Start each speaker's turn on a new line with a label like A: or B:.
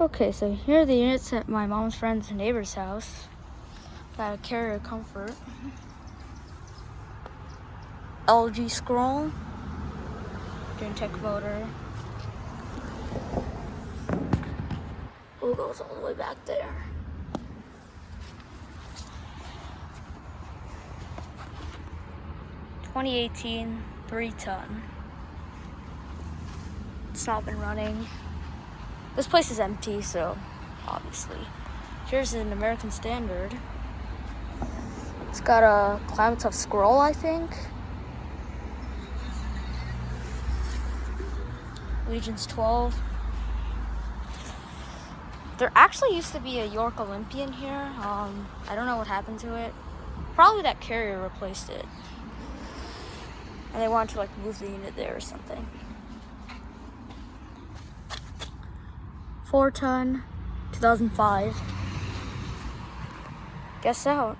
A: Okay, so here are the units at my mom's friend's neighbor's house. Got a Carrier Comfort. LG Scroll. Gentech motor. Who goes all the way back there? (2018) 3-ton. It's not been running. This place is empty, so obviously. Here's an American Standard. It's got a Climatev scroll, I think. Legion's 12. There actually used to be a York Olympian here. I don't know what happened to it. Probably that Carrier replaced it. And they wanted to like move the unit there or something. 4-ton, 2005. Guess out.